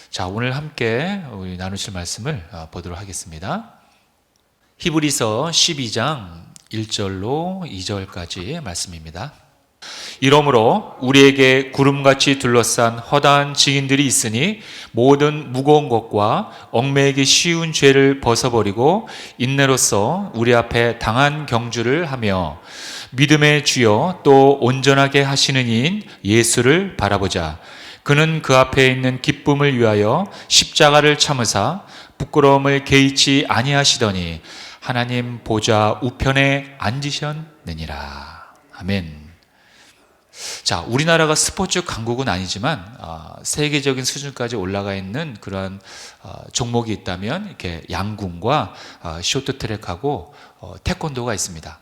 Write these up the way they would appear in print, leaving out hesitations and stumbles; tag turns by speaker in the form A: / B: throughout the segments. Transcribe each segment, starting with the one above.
A: 자, 오늘 함께 우리 나누실 말씀을 보도록 하겠습니다. 히브리서 12장 1절로 2절까지 말씀입니다. 이러므로 우리에게 구름같이 둘러싼 허다한 증인들이 있으니 모든 무거운 것과 얽매이기 쉬운 죄를 벗어버리고 인내로써 우리 앞에 당한 경주를 하며 믿음의 주여 또 온전하게 하시는 이인 예수를 바라보자. 그는 그 앞에 있는 기쁨을 위하여 십자가를 참으사 부끄러움을 개의치 아니하시더니 하나님 보좌 우편에 앉으셨느니라. 아멘. 자, 우리나라가 스포츠 강국은 아니지만 세계적인 수준까지 올라가 있는 그런 종목이 있다면 이렇게 양궁과 쇼트트랙하고 태권도가 있습니다.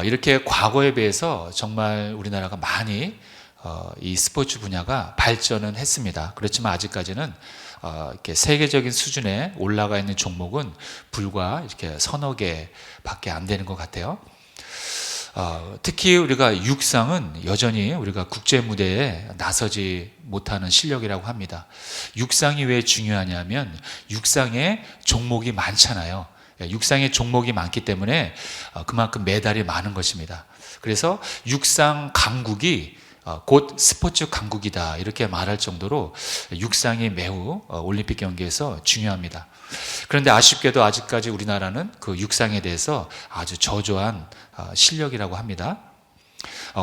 A: 이렇게 과거에 비해서 정말 우리나라가 많이 이 스포츠 분야가 발전은 했습니다. 그렇지만 아직까지는 이렇게 세계적인 수준에 올라가 있는 종목은 불과 이렇게 서너 개밖에 안 되는 것 같아요. 특히 우리가 육상은 여전히 우리가 국제 무대에 나서지 못하는 실력이라고 합니다. 육상이 왜 중요하냐면 육상에 종목이 많잖아요. 육상에 종목이 많기 때문에 그만큼 메달이 많은 것입니다. 그래서 육상 강국이 곧 스포츠 강국이다 이렇게 말할 정도로 육상이 매우 올림픽 경기에서 중요합니다. 그런데 아쉽게도 아직까지 우리나라는 그 육상에 대해서 아주 저조한 실력이라고 합니다.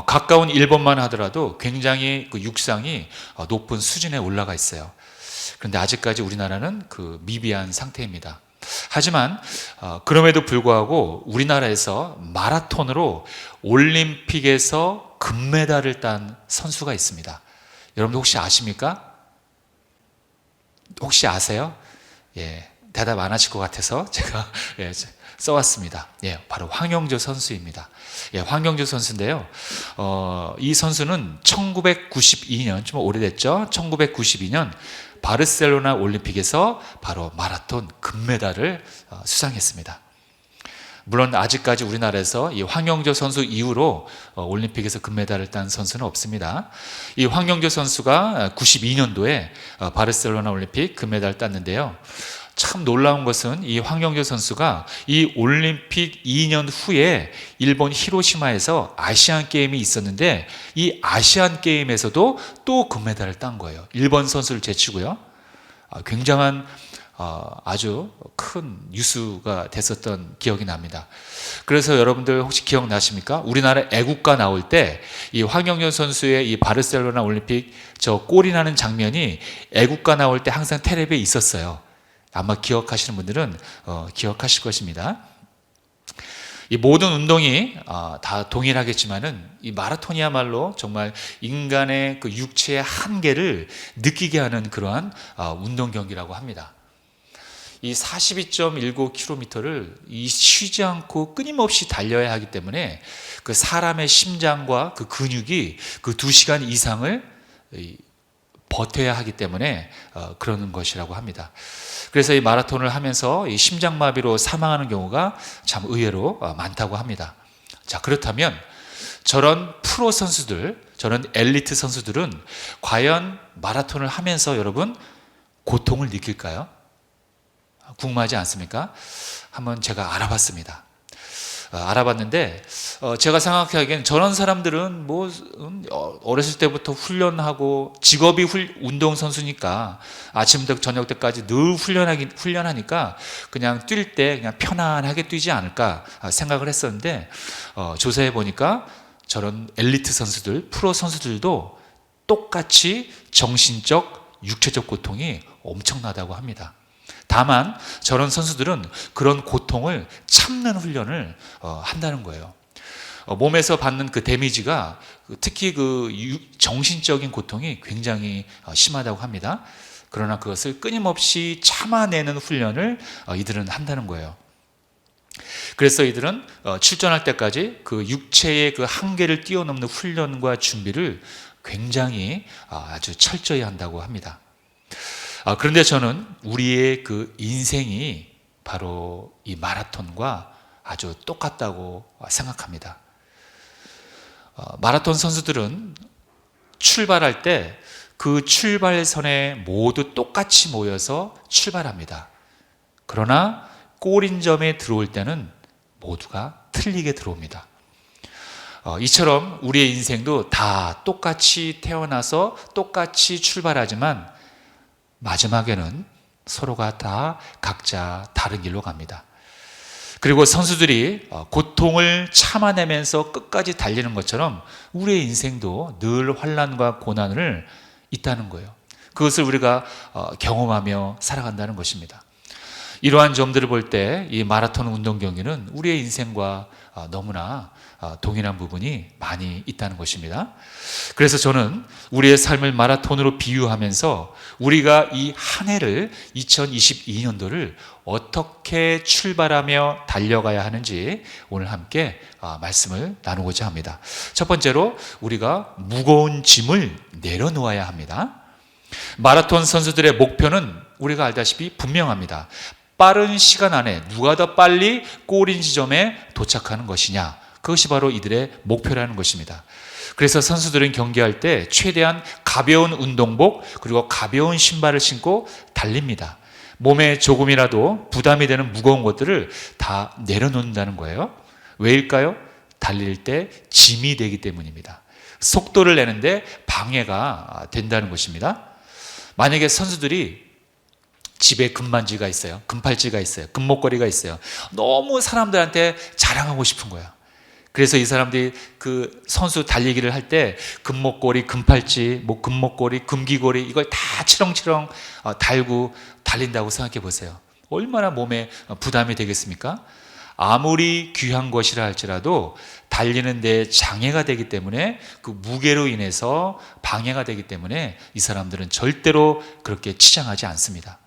A: 가까운 일본만 하더라도 굉장히 그 육상이 높은 수준에 올라가 있어요. 그런데 아직까지 우리나라는 그 미비한 상태입니다. 하지만 그럼에도 불구하고 우리나라에서 마라톤으로 올림픽에서 금메달을 딴 선수가 있습니다. 여러분들 혹시 아십니까? 혹시 아세요? 예, 대답 안 하실 것 같아서 제가 써왔습니다. 예, 바로 황영조 선수입니다. 예, 황영조 선수인데요. 이 선수는 1992년, 좀 오래됐죠? 1992년 바르셀로나 올림픽에서 바로 마라톤 금메달을 수상했습니다. 물론 아직까지 우리나라에서 이 황영조 선수 이후로 올림픽에서 금메달을 딴 선수는 없습니다. 이 황영조 선수가 92년도에 바르셀로나 올림픽 금메달을 땄는데요. 참 놀라운 것은 이 황영조 선수가 이 올림픽 2년 후에 일본 히로시마에서 아시안 게임이 있었는데 이 아시안 게임에서도 또 금메달을 딴 거예요. 일본 선수를 제치고요. 굉장한 아주 큰 뉴스가 됐었던 기억이 납니다. 그래서 여러분들 혹시 기억나십니까? 우리나라 애국가 나올 때 이 황영조 선수의 이 바르셀로나 올림픽 저 골이 나는 장면이 애국가 나올 때 항상 텔레비에 있었어요. 아마 기억하시는 분들은 기억하실 것입니다. 이 모든 운동이 다 동일하겠지만은 이 마라톤이야말로 정말 인간의 그 육체의 한계를 느끼게 하는 그러한 운동 경기라고 합니다. 이 42.19km를 쉬지 않고 끊임없이 달려야 하기 때문에 그 사람의 심장과 그 근육이 그 2시간 이상을 버텨야 하기 때문에 그러는 것이라고 합니다. 그래서 이 마라톤을 하면서 이 심장마비로 사망하는 경우가 참 의외로 많다고 합니다. 자, 그렇다면 저런 프로 선수들, 저런 엘리트 선수들은 과연 마라톤을 하면서 여러분 고통을 느낄까요? 궁금하지 않습니까? 한번 제가 알아봤습니다. 알아봤는데 제가 생각하기엔 저런 사람들은 뭐 어렸을 때부터 훈련하고 직업이 운동선수니까 아침부터 저녁 때까지 늘 훈련하니까 그냥 뛸 때 그냥 편안하게 뛰지 않을까 생각을 했었는데 조사해 보니까 저런 엘리트 선수들, 프로 선수들도 똑같이 정신적, 육체적 고통이 엄청나다고 합니다. 다만 저런 선수들은 그런 고통을 참는 훈련을 한다는 거예요. 몸에서 받는 그 데미지가 특히 그 정신적인 고통이 굉장히 심하다고 합니다. 그러나 그것을 끊임없이 참아내는 훈련을 이들은 한다는 거예요. 그래서 이들은 출전할 때까지 그 육체의 그 한계를 뛰어넘는 훈련과 준비를 굉장히 아주 철저히 한다고 합니다. 그런데 저는 우리의 그 인생이 바로 이 마라톤과 아주 똑같다고 생각합니다. 마라톤 선수들은 출발할 때 그 출발선에 모두 똑같이 모여서 출발합니다. 그러나 꼬린점에 들어올 때는 모두가 틀리게 들어옵니다. 이처럼 우리의 인생도 다 똑같이 태어나서 똑같이 출발하지만 마지막에는 서로가 다 각자 다른 길로 갑니다. 그리고 선수들이 고통을 참아내면서 끝까지 달리는 것처럼 우리의 인생도 늘 환난과 고난을 있다는 거예요. 그것을 우리가 경험하며 살아간다는 것입니다. 이러한 점들을 볼 때 이 마라톤 운동 경기는 우리의 인생과 너무나 동일한 부분이 많이 있다는 것입니다. 그래서 저는 우리의 삶을 마라톤으로 비유하면서 우리가 이 한 해를 2022년도를 어떻게 출발하며 달려가야 하는지 오늘 함께 말씀을 나누고자 합니다. 첫 번째로 우리가 무거운 짐을 내려놓아야 합니다. 마라톤 선수들의 목표는 우리가 알다시피 분명합니다. 빠른 시간 안에 누가 더 빨리 골인 지점에 도착하는 것이냐, 그것이 바로 이들의 목표라는 것입니다. 그래서 선수들은 경기할 때 최대한 가벼운 운동복 그리고 가벼운 신발을 신고 달립니다. 몸에 조금이라도 부담이 되는 무거운 것들을 다 내려놓는다는 거예요. 왜일까요? 달릴 때 짐이 되기 때문입니다. 속도를 내는데 방해가 된다는 것입니다. 만약에 선수들이 집에 금반지가 있어요. 금팔찌가 있어요. 금목걸이가 있어요. 너무 사람들한테 자랑하고 싶은 거야. 그래서 이 사람들이 그 선수 달리기를 할 때 금목걸이, 금팔찌, 금목걸이, 금귀걸이 이걸 다 치렁치렁 달고 달린다고 생각해 보세요. 얼마나 몸에 부담이 되겠습니까? 아무리 귀한 것이라 할지라도 달리는 데 장애가 되기 때문에 그 무게로 인해서 방해가 되기 때문에 이 사람들은 절대로 그렇게 치장하지 않습니다.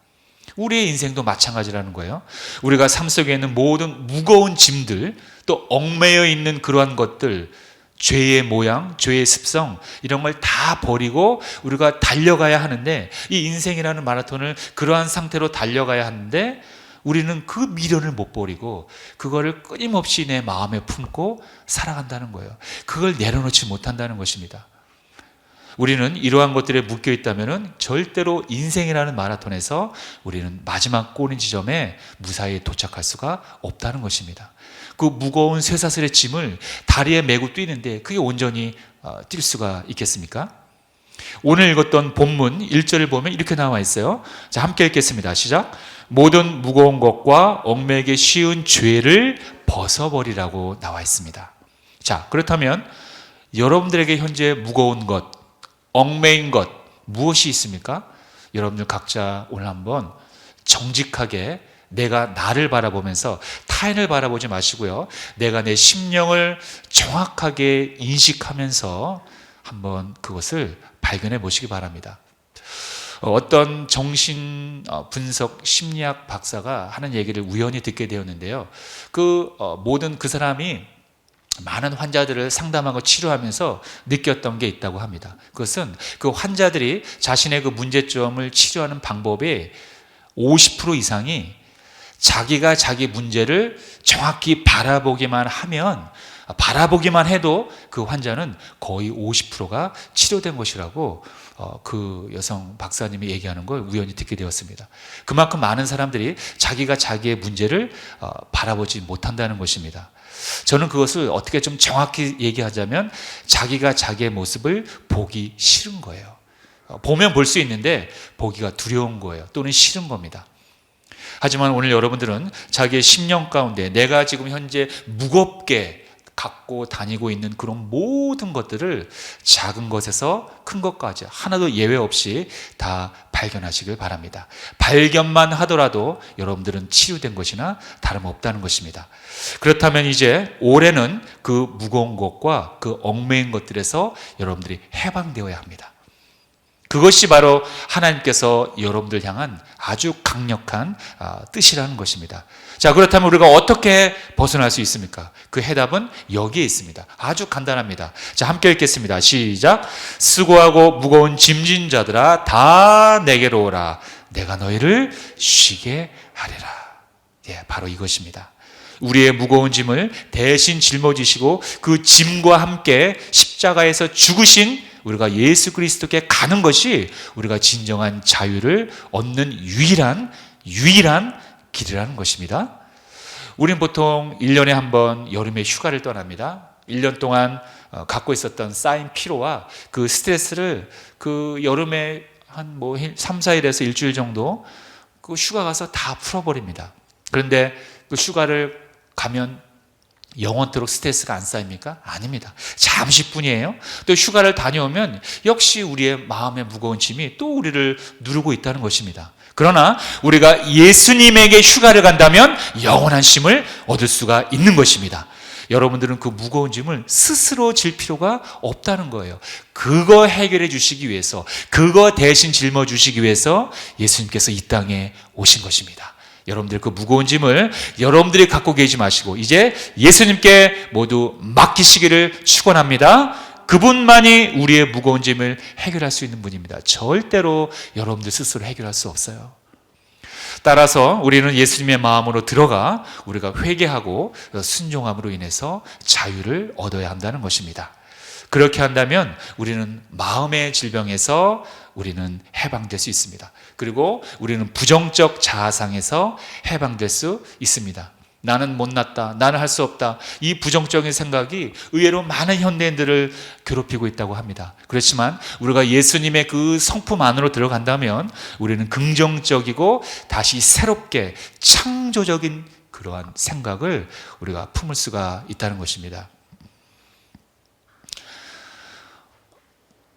A: 우리의 인생도 마찬가지라는 거예요. 우리가 삶 속에 있는 모든 무거운 짐들, 또 얽매여 있는 그러한 것들, 죄의 모양, 죄의 습성 이런 걸 다 버리고 우리가 달려가야 하는데, 이 인생이라는 마라톤을 그러한 상태로 달려가야 하는데 우리는 그 미련을 못 버리고 그거를 끊임없이 내 마음에 품고 살아간다는 거예요. 그걸 내려놓지 못한다는 것입니다. 우리는 이러한 것들에 묶여 있다면 절대로 인생이라는 마라톤에서 우리는 마지막 꼬린 지점에 무사히 도착할 수가 없다는 것입니다. 그 무거운 쇠사슬의 짐을 다리에 메고 뛰는데 그게 온전히 뛸 수가 있겠습니까? 오늘 읽었던 본문 1절을 보면 이렇게 나와 있어요. 자, 함께 읽겠습니다. 시작. 모든 무거운 것과 얽매이기 쉬운 죄를 벗어버리라고 나와 있습니다. 자, 그렇다면 여러분들에게 현재 무거운 것, 얽매인 것 무엇이 있습니까? 여러분들 각자 오늘 한번 정직하게 내가 나를 바라보면서 타인을 바라보지 마시고요. 내가 내 심령을 정확하게 인식하면서 한번 그것을 발견해 보시기 바랍니다. 어떤 정신 분석 심리학 박사가 하는 얘기를 우연히 듣게 되었는데요. 모든 그 사람이 많은 환자들을 상담하고 치료하면서 느꼈던 게 있다고 합니다. 그것은 그 환자들이 자신의 그 문제점을 치료하는 방법의 50% 이상이 자기가 자기 문제를 정확히 바라보기만 해도 그 환자는 거의 50%가 치료된 것이라고 그 여성 박사님이 얘기하는 걸 우연히 듣게 되었습니다. 그만큼 많은 사람들이 자기가 자기의 문제를 바라보지 못한다는 것입니다. 저는 그것을 어떻게 좀 정확히 얘기하자면 자기가 자기의 모습을 보기 싫은 거예요. 보면 볼 수 있는데 보기가 두려운 거예요. 또는 싫은 겁니다. 하지만 오늘 여러분들은 자기의 심령 가운데 내가 지금 현재 무겁게 갖고 다니고 있는 그런 모든 것들을 작은 것에서 큰 것까지 하나도 예외 없이 다 발견하시길 바랍니다. 발견만 하더라도 여러분들은 치유된 것이나 다름없다는 것입니다. 그렇다면 이제 올해는 그 무거운 것과 그 얽매인 것들에서 여러분들이 해방되어야 합니다. 그것이 바로 하나님께서 여러분들 향한 아주 강력한 뜻이라는 것입니다. 자, 그렇다면 우리가 어떻게 벗어날 수 있습니까? 그 해답은 여기에 있습니다. 아주 간단합니다. 자, 함께 읽겠습니다. 시작. 수고하고 무거운 짐진 자들아 다 내게로 오라. 내가 너희를 쉬게 하리라. 예, 바로 이것입니다. 우리의 무거운 짐을 대신 짊어지시고 그 짐과 함께 십자가에서 죽으신 우리가 예수 그리스도께 가는 것이 우리가 진정한 자유를 얻는 유일한 길이라는 것입니다. 우린 보통 1년에 한 번 여름에 휴가를 떠납니다. 1년 동안 갖고 있었던 쌓인 피로와 그 스트레스를 그 여름에 한 3, 4일에서 일주일 정도 그 휴가 가서 다 풀어버립니다. 그런데 그 휴가를 가면 영원토록 스트레스가 안 쌓입니까? 아닙니다. 잠시뿐이에요. 또 휴가를 다녀오면 역시 우리의 마음의 무거운 짐이 또 우리를 누르고 있다는 것입니다. 그러나 우리가 예수님에게 휴가를 간다면 영원한 쉼을 얻을 수가 있는 것입니다. 여러분들은 그 무거운 짐을 스스로 질 필요가 없다는 거예요. 그거 해결해 주시기 위해서, 그거 대신 짊어 주시기 위해서 예수님께서 이 땅에 오신 것입니다. 여러분들 그 무거운 짐을 여러분들이 갖고 계지 마시고 이제 예수님께 모두 맡기시기를 축원합니다. 그분만이 우리의 무거운 짐을 해결할 수 있는 분입니다. 절대로 여러분들 스스로 해결할 수 없어요. 따라서 우리는 예수님의 마음으로 들어가 우리가 회개하고 순종함으로 인해서 자유를 얻어야 한다는 것입니다. 그렇게 한다면 우리는 마음의 질병에서 우리는 해방될 수 있습니다. 그리고 우리는 부정적 자아상에서 해방될 수 있습니다. 나는 못났다, 나는 할 수 없다, 이 부정적인 생각이 의외로 많은 현대인들을 괴롭히고 있다고 합니다. 그렇지만 우리가 예수님의 그 성품 안으로 들어간다면 우리는 긍정적이고 다시 새롭게 창조적인 그러한 생각을 우리가 품을 수가 있다는 것입니다.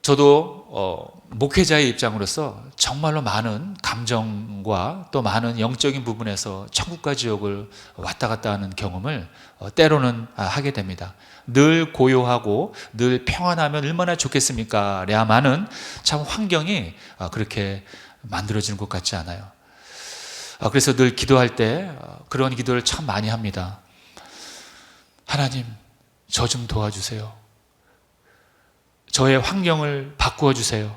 A: 저도 목회자의 입장으로서 정말로 많은 감정과 또 많은 영적인 부분에서 천국과 지옥을 왔다 갔다 하는 경험을 때로는 하게 됩니다. 늘 고요하고 늘 평안하면 얼마나 좋겠습니까? 랴마는 참 환경이 그렇게 만들어지는 것 같지 않아요. 그래서 늘 기도할 때 그런 기도를 참 많이 합니다. 하나님, 저 좀 도와주세요. 저의 환경을 바꾸어 주세요.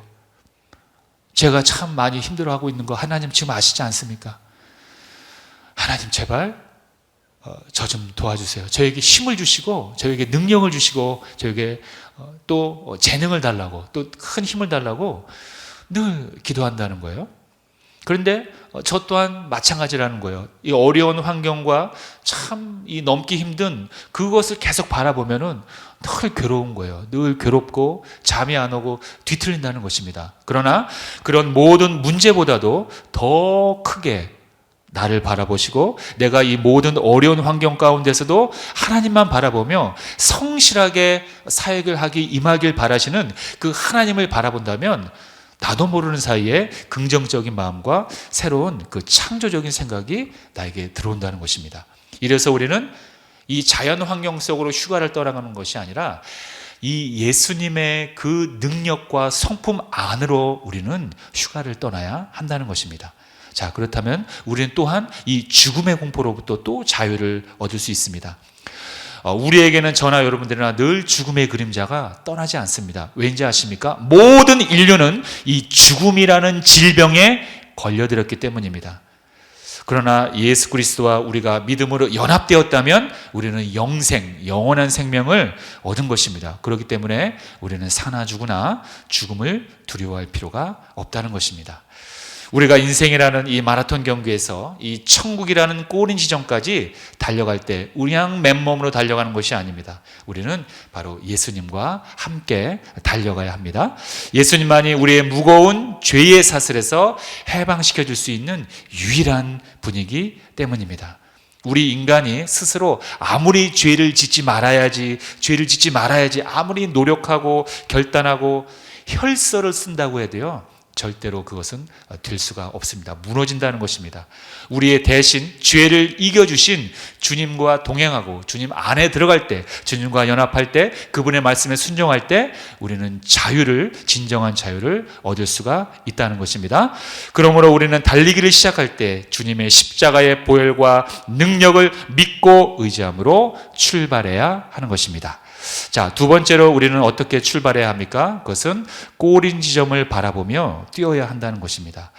A: 제가 참 많이 힘들어하고 있는 거 하나님 지금 아시지 않습니까? 하나님 제발 저 좀 도와주세요. 저에게 힘을 주시고 저에게 능력을 주시고 저에게 또 재능을 달라고 또 큰 힘을 달라고 늘 기도한다는 거예요. 그런데 저 또한 마찬가지라는 거예요. 이 어려운 환경과 참 이 넘기 힘든 그것을 계속 바라보면은 늘 괴로운 거예요. 늘 괴롭고 잠이 안 오고 뒤틀린다는 것입니다. 그러나 그런 모든 문제보다도 더 크게 나를 바라보시고 내가 이 모든 어려운 환경 가운데서도 하나님만 바라보며 성실하게 사역을 하기 임하길 바라시는 그 하나님을 바라본다면 나도 모르는 사이에 긍정적인 마음과 새로운 그 창조적인 생각이 나에게 들어온다는 것입니다. 이래서 우리는 이 자연 환경 속으로 휴가를 떠나가는 것이 아니라 이 예수님의 그 능력과 성품 안으로 우리는 휴가를 떠나야 한다는 것입니다. 자, 그렇다면 우리는 또한 이 죽음의 공포로부터 또 자유를 얻을 수 있습니다. 우리에게는 저나 여러분들이나 늘 죽음의 그림자가 떠나지 않습니다. 왠지 아십니까? 모든 인류는 이 죽음이라는 질병에 걸려들었기 때문입니다. 그러나 예수 그리스도와 우리가 믿음으로 연합되었다면 우리는 영원한 생명을 얻은 것입니다. 그렇기 때문에 우리는 사나 죽으나 죽음을 두려워할 필요가 없다는 것입니다. 우리가 인생이라는 이 마라톤 경기에서 이 천국이라는 꼬린 지점까지 달려갈 때 그냥 맨몸으로 달려가는 것이 아닙니다. 우리는 바로 예수님과 함께 달려가야 합니다. 예수님만이 우리의 무거운 죄의 사슬에서 해방시켜 줄 수 있는 유일한 분이기 때문입니다. 우리 인간이 스스로 아무리 죄를 짓지 말아야지 아무리 노력하고 결단하고 혈서를 쓴다고 해도요, 절대로 그것은 될 수가 없습니다. 무너진다는 것입니다. 우리의 대신 죄를 이겨주신 주님과 동행하고 주님 안에 들어갈 때, 주님과 연합할 때, 그분의 말씀에 순종할 때 우리는 진정한 자유를 얻을 수가 있다는 것입니다. 그러므로 우리는 달리기를 시작할 때 주님의 십자가의 보혈과 능력을 믿고 의지함으로 출발해야 하는 것입니다. 자, 두 번째로 우리는 어떻게 출발해야 합니까? 그것은 꼬린 지점을 바라보며 뛰어야 한다는 것입니다.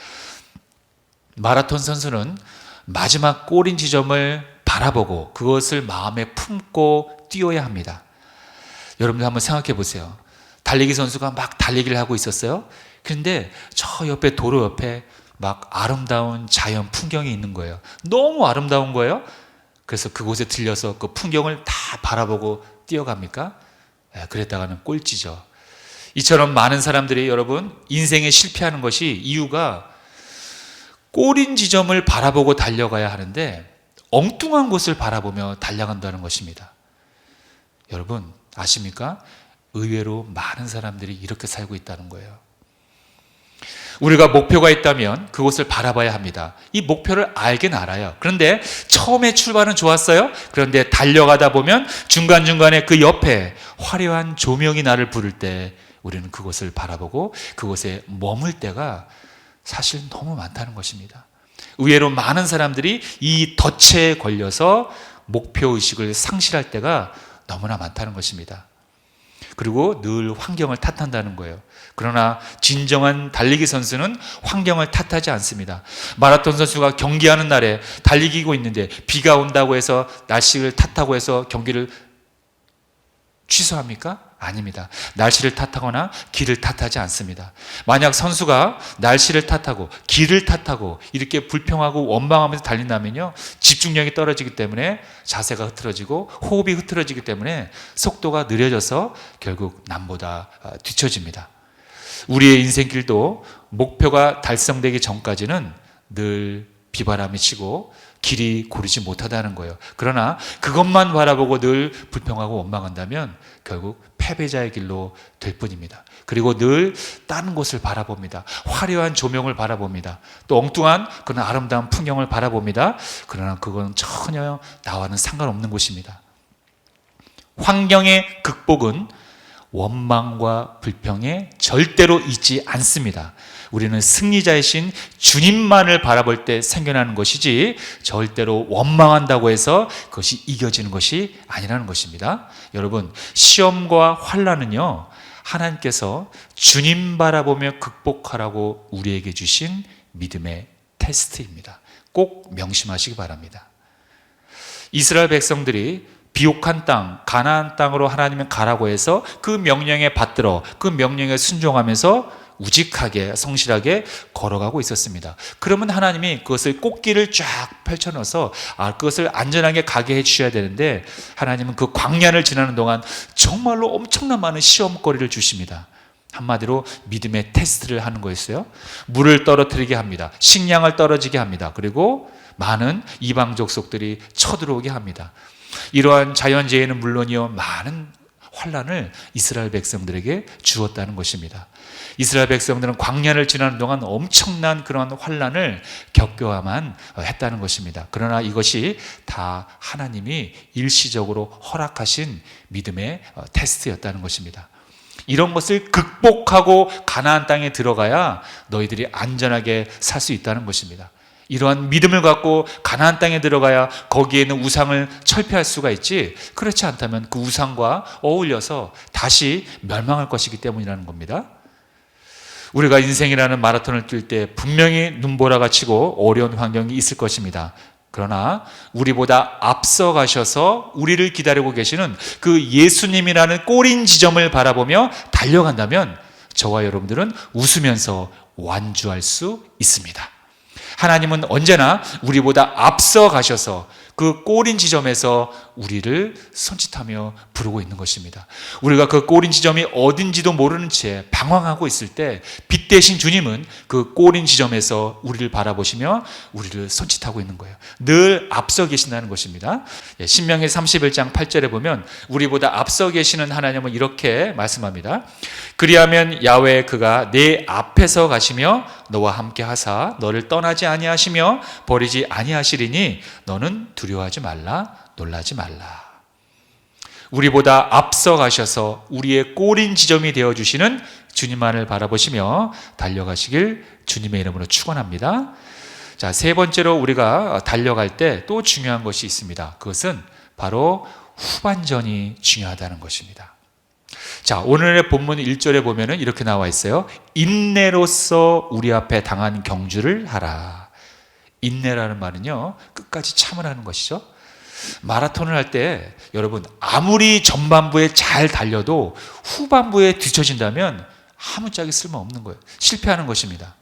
A: 마라톤 선수는 마지막 꼬린 지점을 바라보고 그것을 마음에 품고 뛰어야 합니다. 여러분들 한번 생각해 보세요. 달리기 선수가 막 달리기를 하고 있었어요. 그런데 저 옆에 도로 옆에 막 아름다운 자연 풍경이 있는 거예요. 너무 아름다운 거예요. 그래서 그곳에 들려서 그 풍경을 다 바라보고 뛰어갑니까? 그랬다가는 꼴찌죠. 이처럼 많은 사람들이 여러분 인생에 실패하는 것이 이유가 꼬린 지점을 바라보고 달려가야 하는데 엉뚱한 곳을 바라보며 달려간다는 것입니다. 여러분 아십니까? 의외로 많은 사람들이 이렇게 살고 있다는 거예요. 우리가 목표가 있다면 그곳을 바라봐야 합니다. 이 목표를 알긴 알아요. 그런데 처음에 출발은 좋았어요. 그런데 달려가다 보면 중간중간에 그 옆에 화려한 조명이 나를 부를 때 우리는 그곳을 바라보고 그곳에 머물 때가 사실 너무 많다는 것입니다. 의외로 많은 사람들이 이 덫에 걸려서 목표의식을 상실할 때가 너무나 많다는 것입니다. 그리고 늘 환경을 탓한다는 거예요. 그러나 진정한 달리기 선수는 환경을 탓하지 않습니다. 마라톤 선수가 경기하는 날에 달리기고 있는데 비가 온다고 해서 날씨를 탓하고 해서 경기를 취소합니까? 아닙니다. 날씨를 탓하거나 길을 탓하지 않습니다. 만약 선수가 날씨를 탓하고 길을 탓하고 이렇게 불평하고 원망하면서 달린다면요, 집중력이 떨어지기 때문에 자세가 흐트러지고 호흡이 흐트러지기 때문에 속도가 느려져서 결국 남보다 뒤처집니다. 우리의 인생길도 목표가 달성되기 전까지는 늘 비바람이 치고 길이 고르지 못하다는 거예요. 그러나 그것만 바라보고 늘 불평하고 원망한다면 결국 패배자의 길로 될 뿐입니다. 그리고 늘 다른 곳을 바라봅니다. 화려한 조명을 바라봅니다. 또 엉뚱한 그런 아름다운 풍경을 바라봅니다. 그러나 그건 전혀 나와는 상관없는 곳입니다. 환경의 극복은 원망과 불평에 절대로 있지 않습니다. 우리는 승리자이신 주님만을 바라볼 때 생겨나는 것이지 절대로 원망한다고 해서 그것이 이겨지는 것이 아니라는 것입니다. 여러분, 시험과 환난은요, 하나님께서 주님 바라보며 극복하라고 우리에게 주신 믿음의 테스트입니다. 꼭 명심하시기 바랍니다. 이스라엘 백성들이 비옥한 땅, 가나안 땅으로 하나님은 가라고 해서 그 명령에 받들어 그 명령에 순종하면서 우직하게 성실하게 걸어가고 있었습니다. 그러면 하나님이 그것을 꽃길을 쫙 펼쳐넣어서 그것을 안전하게 가게 해주셔야 되는데 하나님은 그 광야를 지나는 동안 정말로 엄청난 많은 시험거리를 주십니다. 한마디로 믿음의 테스트를 하는 거였어요. 물을 떨어뜨리게 합니다. 식량을 떨어지게 합니다. 그리고 많은 이방 족속들이 쳐들어오게 합니다. 이러한 자연재해는 물론이요, 많은 환난을 이스라엘 백성들에게 주었다는 것입니다. 이스라엘 백성들은 광야를 지나는 동안 엄청난 그런 환난을 겪어야만 했다는 것입니다. 그러나 이것이 다 하나님이 일시적으로 허락하신 믿음의 테스트였다는 것입니다. 이런 것을 극복하고 가나안 땅에 들어가야 너희들이 안전하게 살 수 있다는 것입니다. 이러한 믿음을 갖고 가나안 땅에 들어가야 거기에는 우상을 철폐할 수가 있지, 그렇지 않다면 그 우상과 어울려서 다시 멸망할 것이기 때문이라는 겁니다. 우리가 인생이라는 마라톤을 뛸 때 분명히 눈보라가 치고 어려운 환경이 있을 것입니다. 그러나 우리보다 앞서 가셔서 우리를 기다리고 계시는 그 예수님이라는 꼬린 지점을 바라보며 달려간다면 저와 여러분들은 웃으면서 완주할 수 있습니다. 하나님은 언제나 우리보다 앞서 가셔서 그 꼬린 지점에서 우리를 손짓하며 부르고 있는 것입니다. 우리가 그 꼬린 지점이 어딘지도 모르는 채 방황하고 있을 때 빛 대신 주님은 그 꼬린 지점에서 우리를 바라보시며 우리를 손짓하고 있는 거예요. 늘 앞서 계신다는 것입니다. 신명기 31장 8절에 보면 우리보다 앞서 계시는 하나님은 이렇게 말씀합니다. 그리하면 야훼 그가 내 앞에서 가시며 너와 함께 하사 너를 떠나지 아니하시며 버리지 아니하시리니 너는 두려워하지 말라, 놀라지 말라. 우리보다 앞서 가셔서 우리의 꼬린 지점이 되어주시는 주님만을 바라보시며 달려가시길 주님의 이름으로 축원합니다. 자, 세 번째로 우리가 달려갈 때 또 중요한 것이 있습니다. 그것은 바로 후반전이 중요하다는 것입니다. 자, 오늘의 본문 1절에 보면은 이렇게 나와 있어요. 인내로서 우리 앞에 당한 경주를 하라. 인내라는 말은요, 끝까지 참으라는 것이죠. 마라톤을 할 때 여러분 아무리 전반부에 잘 달려도 후반부에 뒤처진다면 아무짝에 쓸모없는 거예요. 실패하는 것입니다.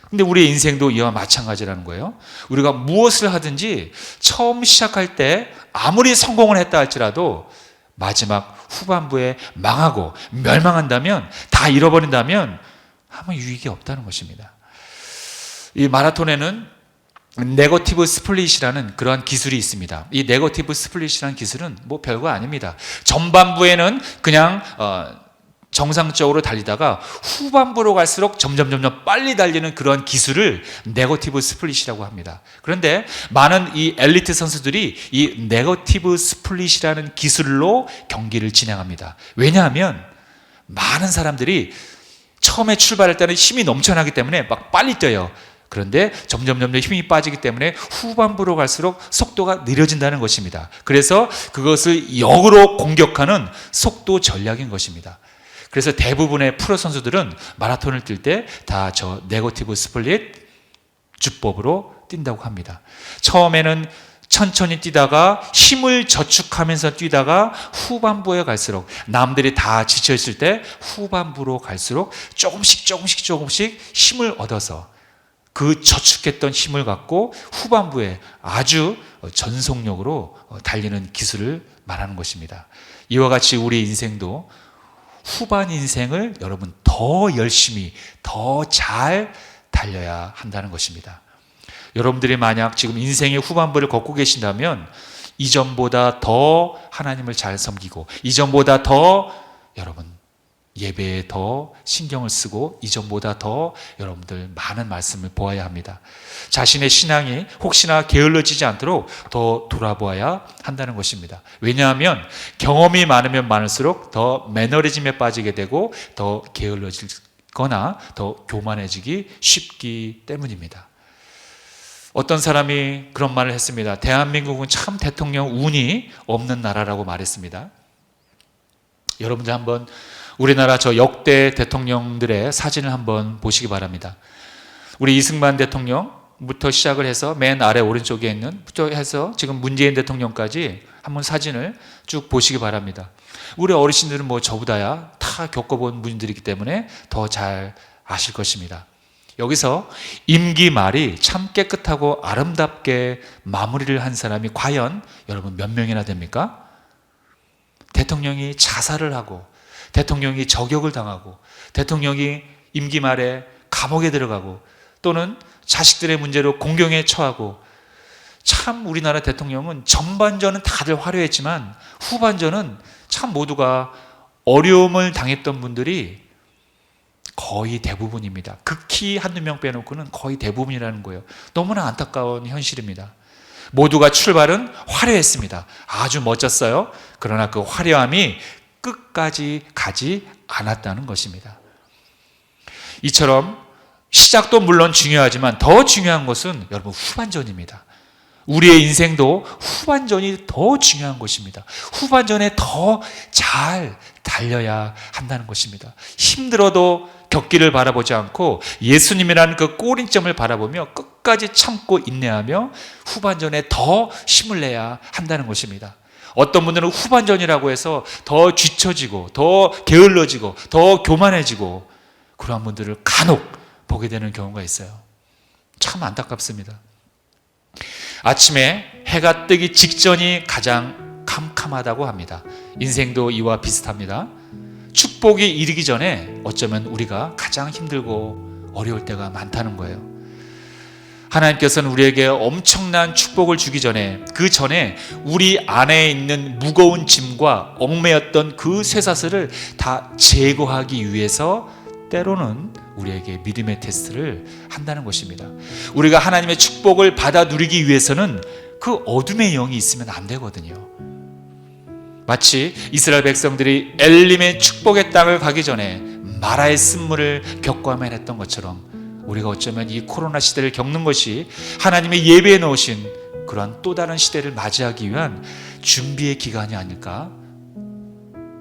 A: 근데 우리의 인생도 이와 마찬가지라는 거예요. 우리가 무엇을 하든지 처음 시작할 때 아무리 성공을 했다 할지라도 마지막 후반부에 망하고 멸망한다면, 다 잃어버린다면 아무 유익이 없다는 것입니다. 이 마라톤에는 네거티브 스플릿이라는 그러한 기술이 있습니다. 이 네거티브 스플릿이라는 기술은 뭐 별거 아닙니다. 전반부에는 그냥 정상적으로 달리다가 후반부로 갈수록 점점 빨리 달리는 그런 기술을 네거티브 스플릿이라고 합니다. 그런데 많은 이 엘리트 선수들이 이 네거티브 스플릿이라는 기술로 경기를 진행합니다. 왜냐하면 많은 사람들이 처음에 출발할 때는 힘이 넘쳐나기 때문에 막 빨리 뛰어요. 그런데 점점 힘이 빠지기 때문에 후반부로 갈수록 속도가 느려진다는 것입니다. 그래서 그것을 역으로 공격하는 속도 전략인 것입니다. 그래서 대부분의 프로 선수들은 마라톤을 뛸 때 다 저 네거티브 스플릿 주법으로 뛴다고 합니다. 처음에는 천천히 뛰다가 힘을 저축하면서 뛰다가 후반부에 갈수록, 남들이 다 지쳐있을 때 후반부로 갈수록 조금씩 힘을 얻어서 그 저축했던 힘을 갖고 후반부에 아주 전속력으로 달리는 기술을 말하는 것입니다. 이와 같이 우리 인생도 후반 인생을 여러분 더 열심히 더 잘 달려야 한다는 것입니다. 여러분들이 만약 지금 인생의 후반부를 걷고 계신다면 이전보다 더 하나님을 잘 섬기고, 이전보다 더 여러분 예배에 더 신경을 쓰고, 이전보다 더 여러분들 많은 말씀을 보아야 합니다. 자신의 신앙이 혹시나 게을러지지 않도록 더 돌아보아야 한다는 것입니다. 왜냐하면 경험이 많으면 많을수록 더 매너리즘에 빠지게 되고 더 게을러지거나 더 교만해지기 쉽기 때문입니다. 어떤 사람이 그런 말을 했습니다. 대한민국은 참 대통령 운이 없는 나라라고 말했습니다. 여러분들 한번 우리나라 저 역대 대통령들의 사진을 한번 보시기 바랍니다. 우리 이승만 대통령부터 시작을 해서 맨 아래 오른쪽에 있는 부터 해서 지금 문재인 대통령까지 한번 사진을 쭉 보시기 바랍니다. 우리 어르신들은 뭐 저보다야 다 겪어본 분들이기 때문에 더 잘 아실 것입니다. 여기서 임기 말이 참 깨끗하고 아름답게 마무리를 한 사람이 과연 여러분 몇 명이나 됩니까? 대통령이 자살을 하고, 대통령이 저격을 당하고, 대통령이 임기 말에 감옥에 들어가고, 또는 자식들의 문제로 공경에 처하고, 참 우리나라 대통령은 전반전은 다들 화려했지만 후반전은 참 모두가 어려움을 당했던 분들이 거의 대부분입니다. 극히 한두 명 빼놓고는 거의 대부분이라는 거예요. 너무나 안타까운 현실입니다. 모두가 출발은 화려했습니다. 아주 멋졌어요. 그러나 그 화려함이 끝까지 가지 않았다는 것입니다. 이처럼 시작도 물론 중요하지만 더 중요한 것은 여러분 후반전입니다. 우리의 인생도 후반전이 더 중요한 것입니다. 후반전에 더 잘 달려야 한다는 것입니다. 힘들어도 겪기를 바라보지 않고 예수님이라는 그 꼬린점을 바라보며 끝까지 참고 인내하며 후반전에 더 힘을 내야 한다는 것입니다. 어떤 분들은 후반전이라고 해서 더 뒤처지고 더 게을러지고 더 교만해지고 그러한 분들을 간혹 보게 되는 경우가 있어요. 참 안타깝습니다. 아침에 해가 뜨기 직전이 가장 캄캄하다고 합니다. 인생도 이와 비슷합니다. 축복이 이르기 전에 어쩌면 우리가 가장 힘들고 어려울 때가 많다는 거예요. 하나님께서는 우리에게 엄청난 축복을 주기 전에, 그 전에 우리 안에 있는 무거운 짐과 얽매였던 그 쇠사슬을 다 제거하기 위해서 때로는 우리에게 믿음의 테스트를 한다는 것입니다. 우리가 하나님의 축복을 받아 누리기 위해서는 그 어둠의 영이 있으면 안 되거든요. 마치 이스라엘 백성들이 엘림의 축복의 땅을 가기 전에 마라의 쓴물을 겪어야만 했던 것처럼 우리가 어쩌면 이 코로나 시대를 겪는 것이 하나님의 예배에 넣으신 그러한 또 다른 시대를 맞이하기 위한 준비의 기간이 아닐까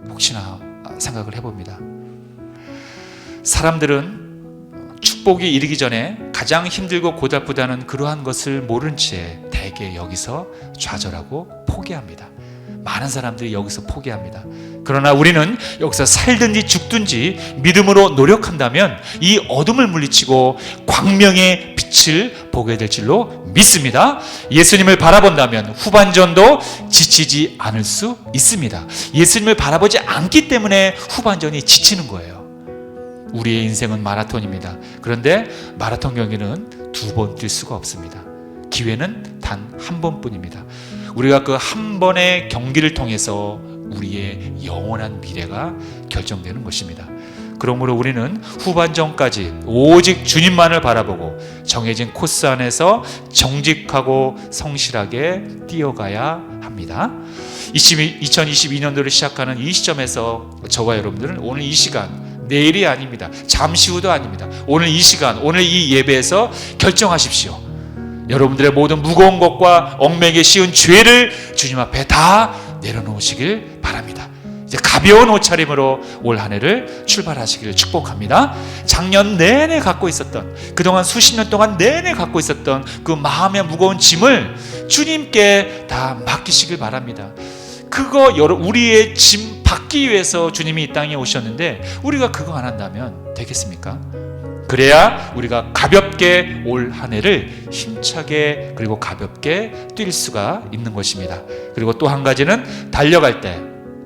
A: 혹시나 생각을 해봅니다. 사람들은 축복이 이르기 전에 가장 힘들고 고달프다는 그러한 것을 모른 채 대개 여기서 좌절하고 포기합니다. 많은 사람들이 여기서 포기합니다. 그러나 우리는 여기서 살든지 죽든지 믿음으로 노력한다면 이 어둠을 물리치고 광명의 빛을 보게 될 줄로 믿습니다. 예수님을 바라본다면 후반전도 지치지 않을 수 있습니다. 예수님을 바라보지 않기 때문에 후반전이 지치는 거예요. 우리의 인생은 마라톤입니다. 그런데 마라톤 경기는 2번 뛸 수가 없습니다. 기회는 단 한 번뿐입니다. 우리가 그 한 번의 경기를 통해서 우리의 영원한 미래가 결정되는 것입니다. 그러므로 우리는 후반전까지 오직 주님만을 바라보고 정해진 코스 안에서 정직하고 성실하게 뛰어가야 합니다. 2022년도를 시작하는 이 시점에서 저와 여러분들은 오늘 이 시간, 내일이 아닙니다. 잠시 후도 아닙니다. 오늘 이 시간, 오늘 이 예배에서 결정하십시오. 여러분들의 모든 무거운 것과 얽매이기 쉬운 죄를 주님 앞에 다 내려놓으시길 바랍니다. 이제 가벼운 옷차림으로 올 한 해를 출발하시기를 축복합니다. 작년 내내 갖고 있었던, 그동안 수십 년 동안 내내 갖고 있었던 그 마음의 무거운 짐을 주님께 다 맡기시길 바랍니다. 그거 우리의 짐 받기 위해서 주님이 이 땅에 오셨는데 우리가 그거 안 한다면 되겠습니까? 그래야 우리가 가볍게 올 한 해를 힘차게 그리고 가볍게 뛸 수가 있는 것입니다. 그리고 또 한 가지는 달려갈 때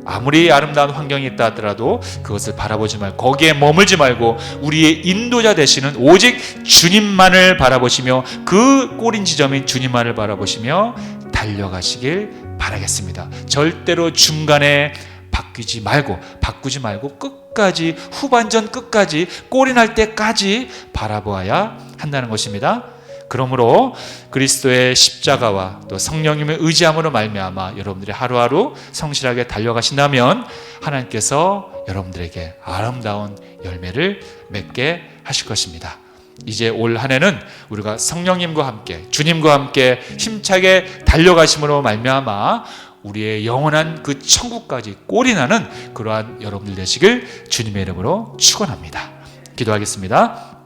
A: 아무리 아름다운 환경이 있다 하더라도 그것을 바라보지 말고 거기에 머물지 말고 우리의 인도자 되시는 오직 주님만을 바라보시며 그 꼬린 지점인 주님만을 바라보시며 달려가시길 바라겠습니다. 절대로 중간에 바꾸지 말고 끝까지, 후반전 끝까지, 골이 날 때까지 바라보아야 한다는 것입니다. 그러므로 그리스도의 십자가와 또 성령님의 의지함으로 말미암아 여러분들이 하루하루 성실하게 달려가신다면 하나님께서 여러분들에게 아름다운 열매를 맺게 하실 것입니다. 이제 올 한 해는 우리가 성령님과 함께, 주님과 함께 힘차게 달려가심으로 말미암아 우리의 영원한 그 천국까지 꼴이 나는 그러한 여러분들 되시길 주님의 이름으로 축원합니다. 기도하겠습니다.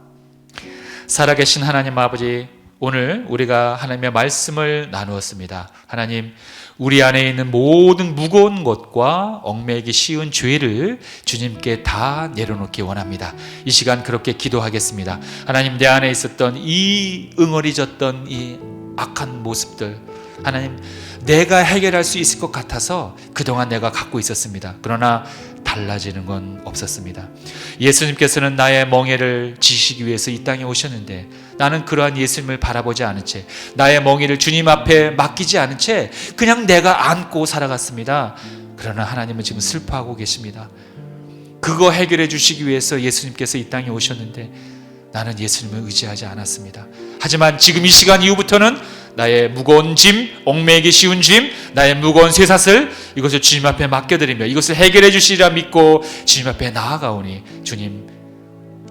A: 살아계신 하나님 아버지, 오늘 우리가 하나님의 말씀을 나누었습니다. 하나님, 우리 안에 있는 모든 무거운 것과 얽매이기 쉬운 죄를 주님께 다 내려놓기 원합니다. 이 시간 그렇게 기도하겠습니다. 하나님, 내 안에 있었던 이 응어리졌던 이 악한 모습들, 하나님, 내가 해결할 수 있을 것 같아서 그동안 내가 갖고 있었습니다. 그러나 달라지는 건 없었습니다. 예수님께서는 나의 멍에를 지시기 위해서 이 땅에 오셨는데 나는 그러한 예수님을 바라보지 않은 채, 나의 멍에를 주님 앞에 맡기지 않은 채 그냥 내가 안고 살아갔습니다. 그러나 하나님은 지금 슬퍼하고 계십니다. 그거 해결해 주시기 위해서 예수님께서 이 땅에 오셨는데 나는 예수님을 의지하지 않았습니다. 하지만 지금 이 시간 이후부터는 나의 무거운 짐, 얽매이기 쉬운 짐, 나의 무거운 쇠사슬, 이것을 주님 앞에 맡겨드리며 이것을 해결해 주시리라 믿고 주님 앞에 나아가오니 주님,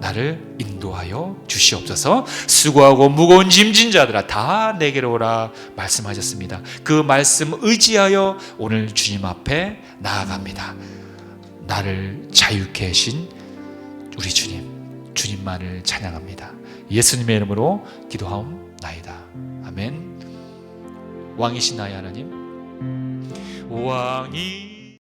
A: 나를 인도하여 주시옵소서. 수고하고 무거운 짐진 자들아 다 내게로 오라 말씀하셨습니다. 그 말씀 의지하여 오늘 주님 앞에 나아갑니다. 나를 자유케 하신 우리 주님, 주님만을 찬양합니다. 예수님의 이름으로 기도하옵나이다. 아멘. 왕이신 나의 하나님, 왕이